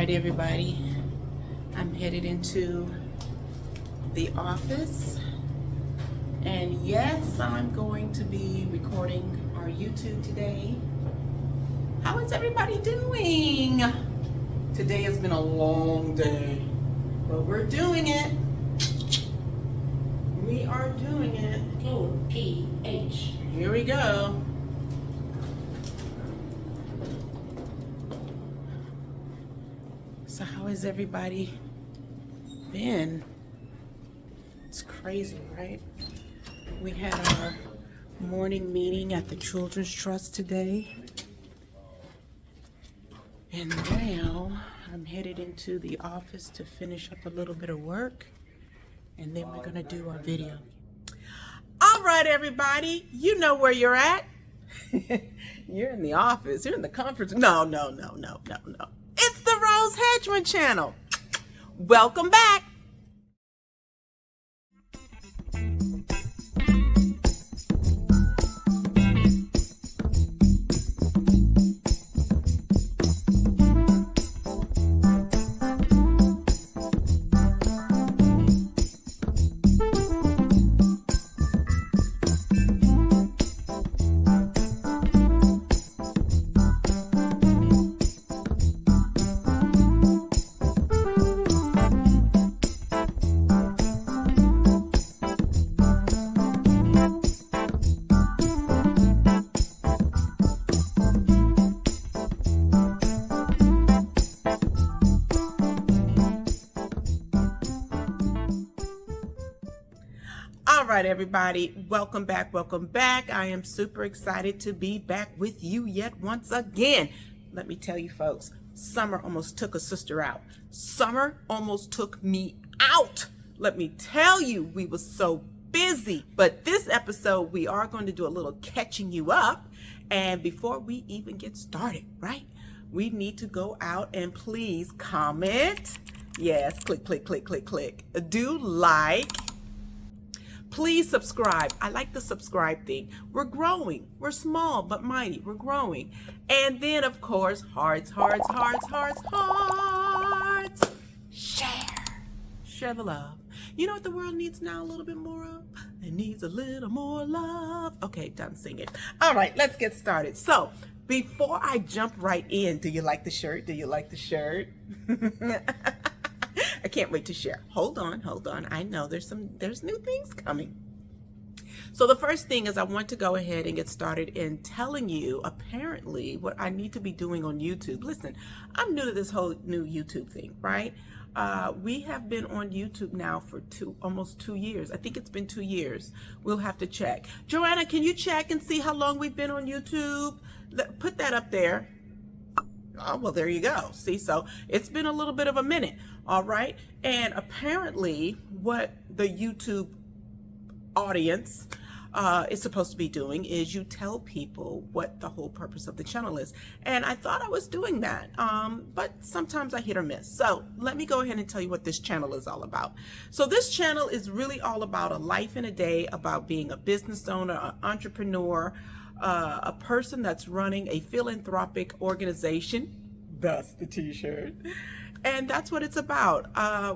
right, everybody, I'm headed into the office, and yes, I'm going to be recording our YouTube today. How is everybody doing? Today has been a long day, but we're doing it. We are doing it. O-P-H. Here we go. So how has everybody been? It's crazy, right? We had our morning meeting at the Children's Trust today. And now I'm headed into the office to finish up a little bit of work. And then we're gonna do our video. All right, everybody, you know where you're at. You're in the office, you're in the conference. No. It's the Rose Hedgeman channel. Welcome back. All right, everybody, welcome back. I am super excited to be back with you yet once again. Let me tell you, folks, summer almost took a sister out. Summer almost took me out. Let me tell you, we were so busy. But this episode, we are going to do a little catching you up. And before we even get started, right, we need to go out and please comment. Yes, click. Do like. Please subscribe. I like the subscribe thing. We're growing. We're small but mighty. We're growing. And then, of course, hearts. Share the love. You know what the world needs now a little bit more of? It needs a little more love. Okay, done singing. All right, let's get started. So, before I jump right in, do you like the shirt? I can't wait to share. Hold on. I know there's new things coming. So the first thing is I want to go ahead and get started in telling you apparently what I need to be doing on YouTube. Listen, I'm new to this whole new YouTube thing, right? We have been on YouTube now for almost 2 years. I think it's been 2 years. We'll have to check. Joanna, can you check and see how long we've been on YouTube? Put that up there. Oh, well, there you go. See, so it's been a little bit of a minute. All right. And apparently what the YouTube audience is supposed to be doing is you tell people what the whole purpose of the channel is. And I thought I was doing that, but sometimes I hit or miss. So let me go ahead and tell you what this channel is all about. So this channel is really all about a life in a day, about being a business owner, an entrepreneur, a person that's running a philanthropic organization. That's the t-shirt. And that's what it's about.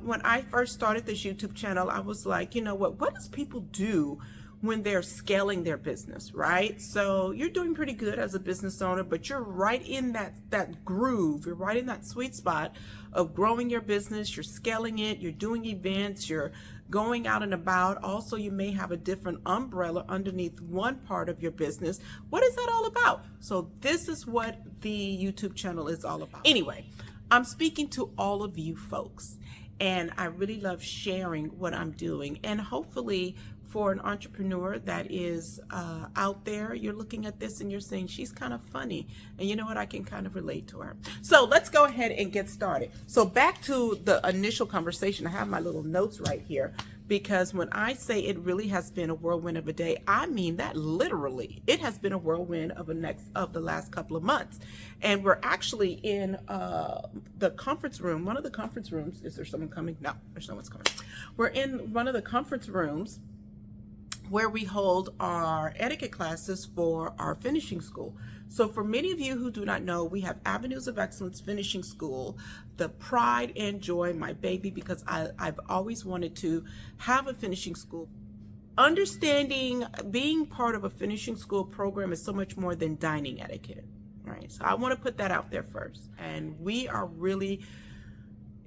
When I first started this YouTube channel, I was like, you know what does people do when they're scaling their business, right? So you're doing pretty good as a business owner, but you're right in that groove. You're right in that sweet spot of growing your business. You're scaling it. You're doing events. You're going out and about. Also, you may have a different umbrella underneath one part of your business. What is that all about? So this is what the YouTube channel is all about. Anyway, I'm speaking to all of you folks, and I really love sharing what I'm doing. And hopefully for an entrepreneur that is out there, you're looking at this and you're saying, she's kind of funny. And you know what? I can kind of relate to her. So let's go ahead and get started. So back to the initial conversation, I have my little notes right here, because when I say it really has been a whirlwind of a day, I mean that literally. It has been a whirlwind of the last couple of months. And we're actually in the conference room, one of the conference rooms. Is there someone coming? No, there's no one's coming. We're in one of the conference rooms where we hold our etiquette classes for our finishing school. So for many of you who do not know, we have Avenues of Excellence Finishing School, the pride and joy, my baby, because I've always wanted to have a finishing school. Understanding being part of a finishing school program is so much more than dining etiquette, right? So I want to put that out there first. And we are really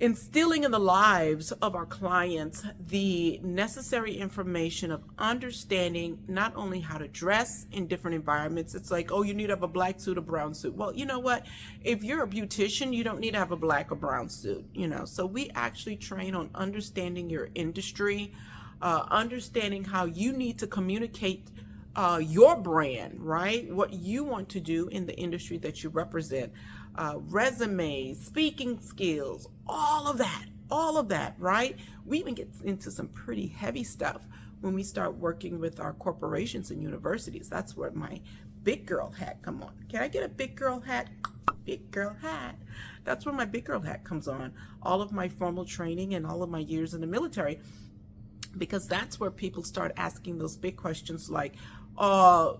instilling in the lives of our clients the necessary information of understanding not only how to dress in different environments. It's like, oh, you need to have a black suit, a brown suit. Well, you know what? If you're a beautician, you don't need to have a black or brown suit, So we actually train on understanding your industry, understanding how you need to communicate your brand, right? What you want to do in the industry that you represent, resumes, speaking skills, all of that, right? We even get into some pretty heavy stuff when we start working with our corporations and universities. That's where my big girl hat come on. Can I get a big girl hat? Big girl hat. That's where my big girl hat comes on. All of my formal training and all of my years in the military, because that's where people start asking those big questions like, I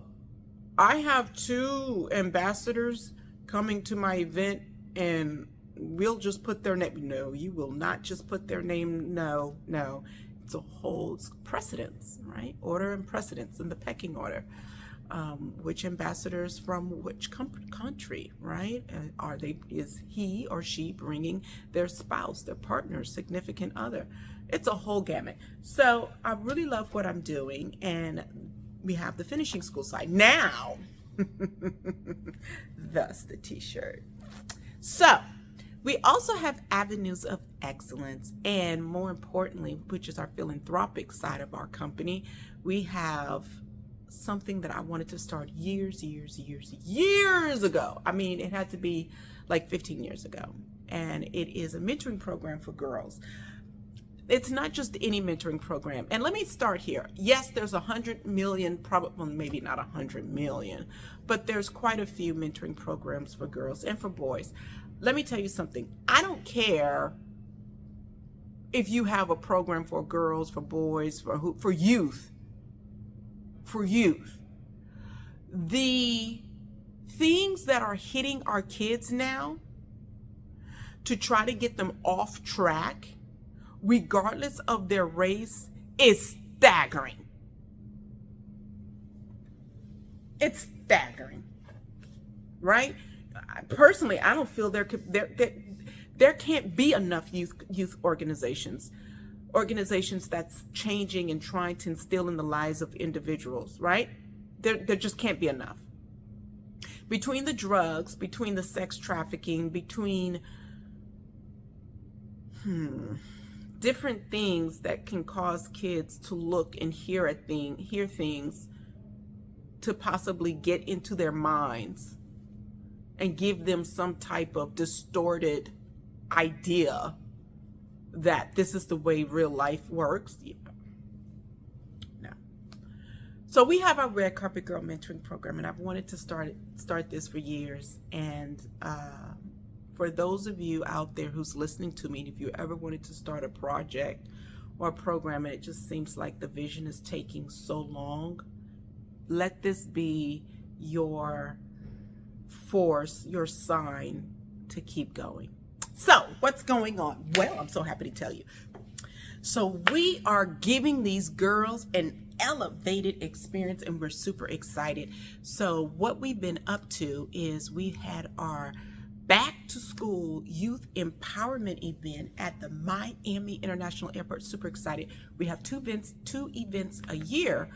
have 2 ambassadors coming to my event and we'll just put their name. No, you will not just put their name. No. It's a whole precedence, right? Order and precedence in the pecking order. Which ambassadors from which country, right? Is he or she bringing their spouse, their partner, significant other? It's a whole gamut. So I really love what I'm doing, and we have the finishing school side now. Thus the t-shirt. So we also have Avenues of Excellence, and more importantly, which is our philanthropic side of our company, we have something that I wanted to start years ago. I mean, it had to be like 15 years ago. And it is a mentoring program for girls. It's not just any mentoring program. And let me start here. Yes, there's 100 million, probably, well, maybe not 100 million, but there's quite a few mentoring programs for girls and for boys. Let me tell you something. I don't care if you have a program for girls, for boys, for youth. For youth. The things that are hitting our kids now to try to get them off track, regardless of their race, is staggering. It's staggering, right? Personally, I don't feel there can't be enough youth organizations that's changing and trying to instill in the lives of individuals, right? There just can't be enough. Between the drugs, between the sex trafficking, between different things that can cause kids to look and hear things to possibly get into their minds and give them some type of distorted idea that this is the way real life works. No. So we have our Red Carpet Girl Mentoring Program, and I've wanted to start this for years. And for those of you out there who's listening to me, if you ever wanted to start a project or a program and it just seems like the vision is taking so long, let this be your force, your sign to keep going. So what's going on? Well, I'm so happy to tell you. So we are giving these girls an elevated experience, and we're super excited. So what we've been up to is we had our back to school youth empowerment event at the Miami International Airport. Super excited. We have two events a year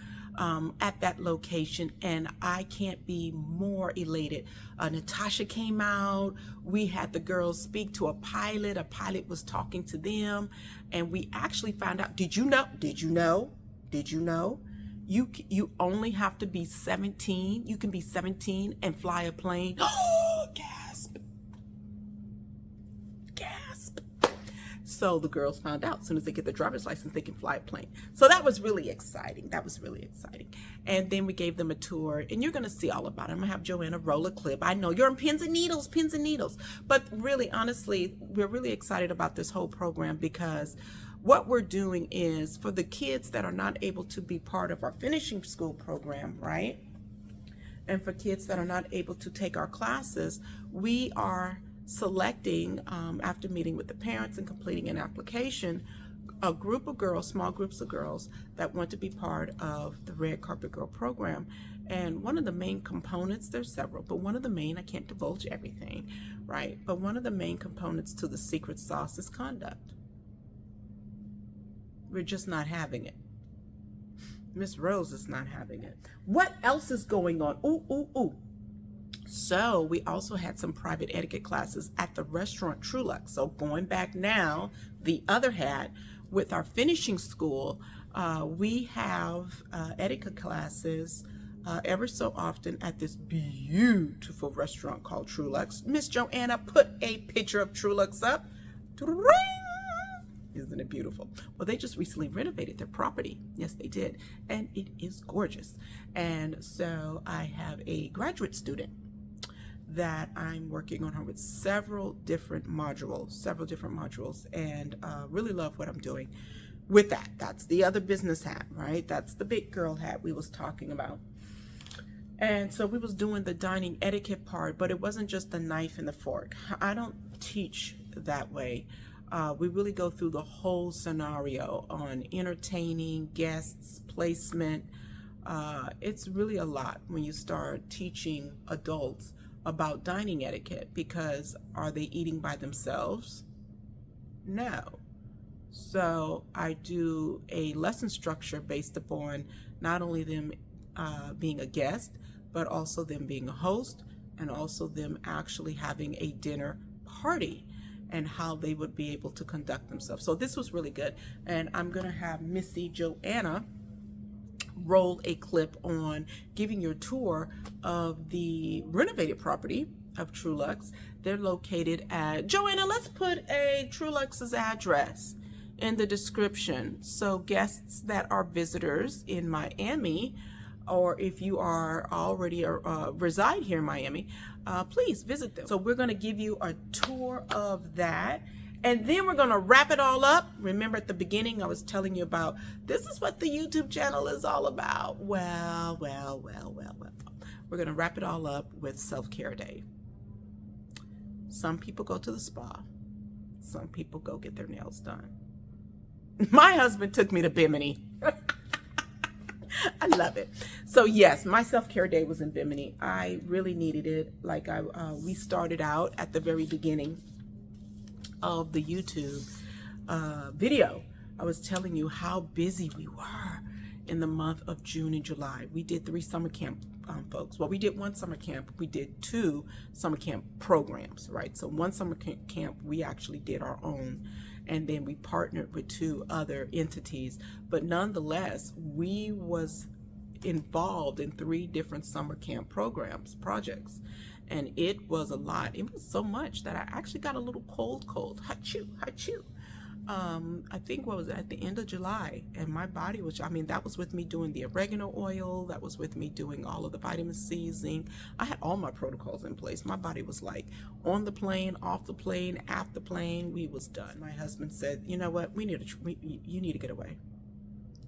at that location, and I can't be more elated. Natasha came out. We had the girls speak to a pilot. A pilot was talking to them, and we actually found out. Did you know? You only have to be 17. You can be 17 and fly a plane. Oh, gasp. So the girls found out as soon as they get the driver's license, they can fly a plane. So that was really exciting. And then we gave them a tour, and you're going to see all about it. I'm going to have Joanna roll a clip. I know you're on pins and needles. But really, honestly, we're really excited about this whole program because what we're doing is for the kids that are not able to be part of our finishing school program, right? And for kids that are not able to take our classes, we are selecting, after meeting with the parents and completing an application, a group of girls, small groups of girls that want to be part of the Red Carpet Girl program. And one of the main components, there's several, but one of the main, I can't divulge everything, right? But one of the main components to the secret sauce is conduct. We're just not having it. Miss Rose is not having it. What else is going on? Ooh, ooh, ooh. So we also had some private etiquette classes at the restaurant Truluck. So going back now, the other hat, with our finishing school, we have etiquette classes ever so often at this beautiful restaurant called Trulucks. Miss Joanna, put a picture of Trulucks up. Isn't it beautiful? Well, they just recently renovated their property. Yes, they did. And it is gorgeous. And so I have a graduate student that I'm working on her with several different modules, and really love what I'm doing with that. That's the other business hat, right? That's the big girl hat we was talking about. And so we was doing the dining etiquette part, but it wasn't just the knife and the fork. I don't teach that way. We really go through the whole scenario on entertaining, guests, placement. It's really a lot when you start teaching adults about dining etiquette, because are they eating by themselves? No. So I do a lesson structure based upon not only them being a guest, but also them being a host, and also them actually having a dinner party, and how they would be able to conduct themselves. So this was really good. And I'm gonna have Missy Joanna roll a clip on giving your tour of the renovated property of Trulucks. They're located at, Joanna, let's put a Trulucks' address in the description, so guests that are visitors in Miami, or if you are already reside here in Miami, please visit them. So we're going to give you a tour of that, and then we're going to wrap it all up. Remember at the beginning I was telling you about this is what the YouTube channel is all about. Well. We're going to wrap it all up with self-care day. Some people go to the spa. Some people go get their nails done. My husband took me to Bimini. I love it. So yes, my self-care day was in Bimini. I really needed it. Like we started out at the very beginning of the YouTube video. I was telling you how busy we were in the month of June and July. We did 3 summer camp folks. Well, we did 1 summer camp. We did 2 summer camp programs, right? So 1 summer camp, we actually did our own, and then we partnered with 2 other entities. But nonetheless, we was involved in 3 different summer camp projects. And it was a lot. It was so much that I actually got a little cold. Hachoo. I think what was it, at the end of July, and my body was, that was with me doing the oregano oil, that was with me doing all of the vitamin C zinc. I had all my protocols in place. My body was like on the plane, off the plane, at the plane, we was done. My husband said, you know what, you need to get away.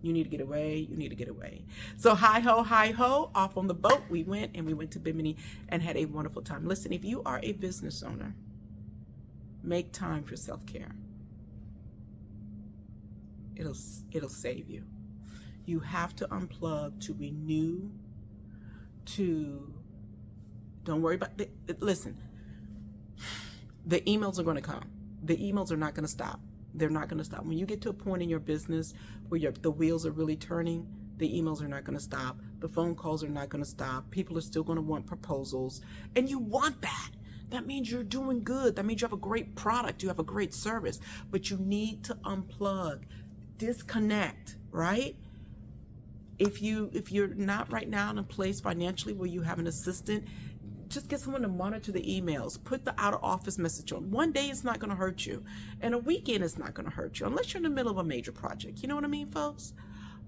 You need to get away. You need to get away. So hi ho, off on the boat we went, and we went to Bimini and had a wonderful time. Listen, if you are a business owner, make time for self-care. It'll save you. You have to unplug, to renew, don't worry about listen, the emails are going to come. The emails are not going to stop. They're not going to stop. When you get to a point in your business where the wheels are really turning, the emails are not going to stop. The phone calls are not going to stop. People are still going to want proposals, and you want that. That means you're doing good. That means you have a great product. You have a great service, but you need to unplug. Disconnect, right? If you're not right now in a place financially where you have an assistant, just get someone to monitor the emails. Put the out of office message on. One day it's not going to hurt you, and a weekend is not going to hurt you unless you're in the middle of a major project. You know what I mean, folks?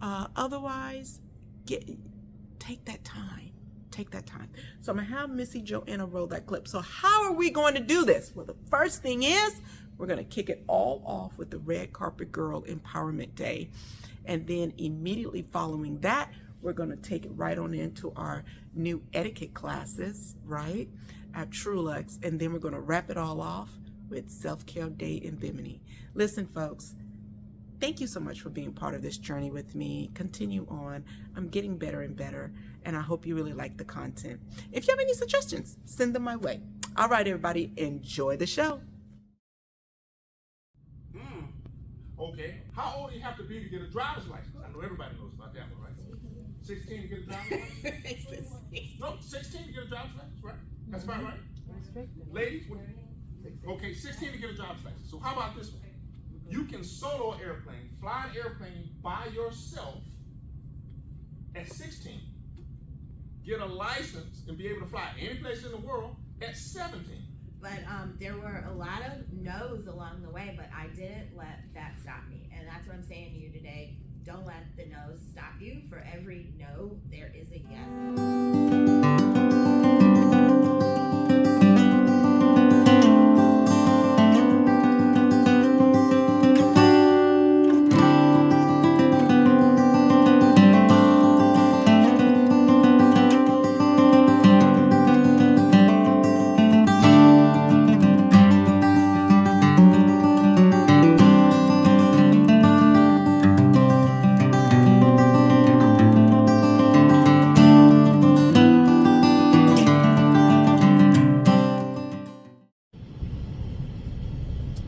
Otherwise, take that time. Take that time. So I'm gonna have Missy Joanna roll that clip. So how are we going to do this? Well, the first thing is We're going to kick it all off with the Red Carpet Girl Empowerment Day. And then immediately following that, we're going to take it right on into our new etiquette classes, right, at Trulucks. And then we're going to wrap it all off with Self-Care Day in Bimini. Listen, folks, thank you so much for being part of this journey with me. Continue on. I'm getting better and better, and I hope you really like the content. If you have any suggestions, send them my way. All right, everybody, enjoy the show. Okay. How old do you have to be to get a driver's license? I know everybody knows about that one, right? 16 to get a driver's license? No, 16 to get a driver's license, right? That's about right. Ladies, okay, 16 to get a driver's license. So how about this one? You can solo an airplane, fly an airplane by yourself at 16. Get a license and be able to fly any place in the world at 17. But there were a lot of no's along the way, but I didn't let that stop me. And that's what I'm saying to you today. Don't let the no's stop you. For every no, there is a yes.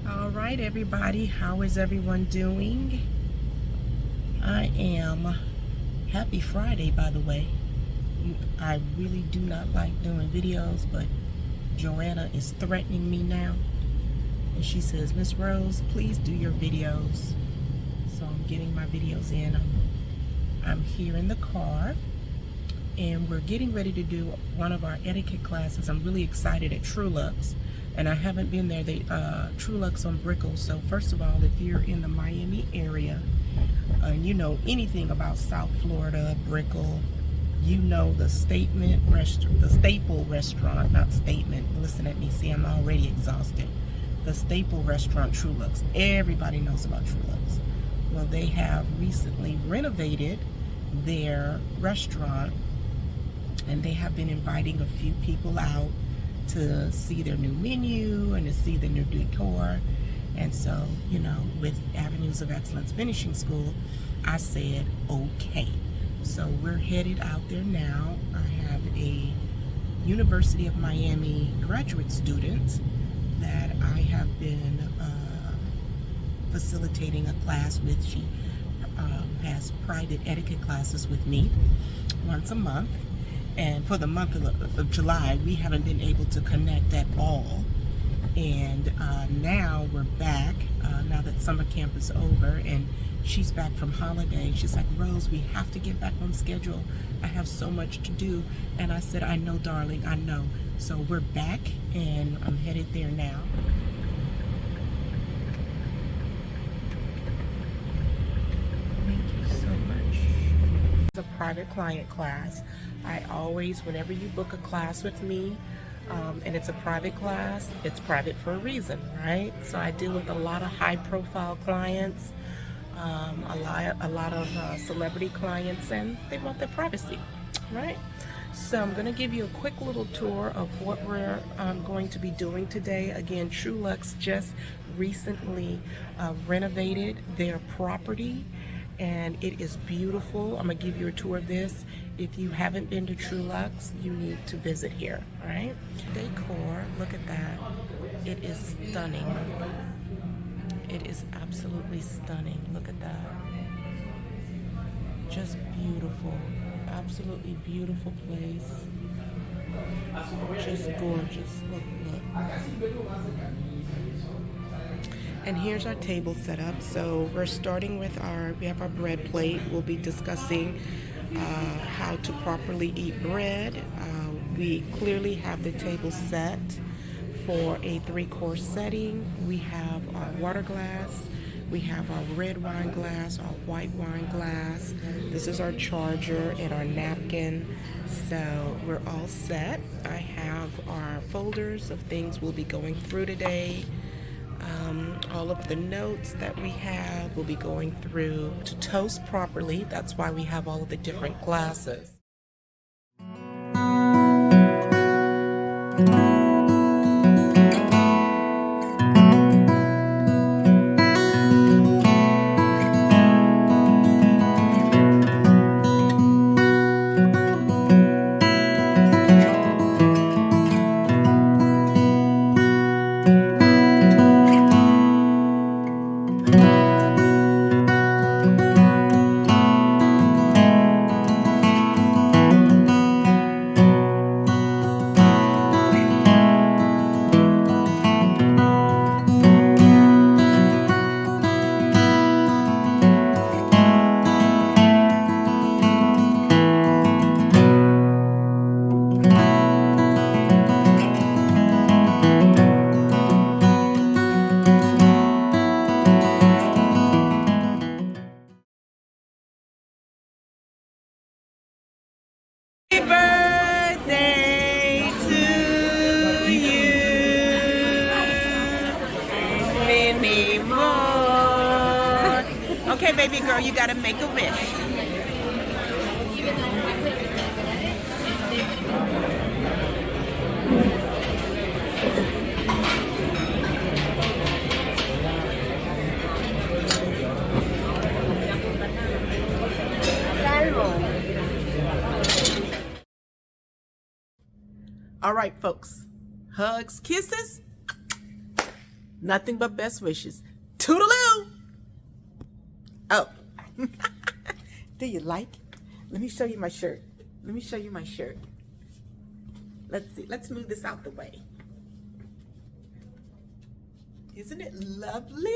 All right, everybody, how is everyone doing? I am happy Friday, by the way. I really do not like doing videos, but Joanna is threatening me now. And she says, Miss Rose, please do your videos. So I'm getting my videos in. I'm here in the car, and we're getting ready to do one of our etiquette classes. I'm really excited at Trulucks. And I haven't been there. Trulucks on Brickell. So first of all, if you're in the Miami area and you know anything about South Florida, Brickell, you know the Staple Restaurant, not Statement. Listen at me. See, I'm already exhausted. The Staple Restaurant, Trulucks. Everybody knows about Trulucks. Well, they have recently renovated their restaurant, and they have been inviting a few people out to see their new menu and to see the new decor. And so, you know, with Avenues of Excellence Finishing School, I said, okay. So we're headed out there now. I have a University of Miami graduate student that I have been facilitating a class with. She has private etiquette classes with me once a month. And for the month of July, we haven't been able to connect at all. And now we're back, now that summer camp is over, and she's back from holiday. She's like, Rose, we have to get back on schedule. I have so much to do. And I said, I know, darling, I know. So we're back, and I'm headed there now. Thank you so much. It's a private client class. I always, whenever you book a class with me, and it's a private class, it's private for a reason, right? So I deal with a lot of high-profile clients, a lot of celebrity clients, and they want their privacy, right? So I'm going to give you a quick little tour of what we're going to be doing today. Again, Trulucks just recently renovated their property, and it is beautiful. I'm going to give you a tour of this. If you haven't been to Trulucks, you need to visit here, all right? Decor, look at that. It is stunning. It is absolutely stunning. Look at that. Just beautiful. Absolutely beautiful place. Just gorgeous. Look, look. And here's our table set up. So we're starting with we have our bread plate. We'll be discussing how to properly eat bread. We clearly have the table set for a 3-course setting. We have our water glass. We have our red wine glass, our white wine glass. This is our charger and our napkin. So we're all set. I have our folders of things we'll be going through today. all of the notes that we have. We'll be going through to toast properly. That's why we have all of the different glasses. Happy birthday to you, many more. Okay, baby girl, you gotta make a wish. All right, folks. Hugs, kisses, nothing but best wishes. Toodaloo! Oh. Do you like it? Let me show you my shirt. Let me show you my shirt. Let's see. Let's move this out the way. Isn't it lovely?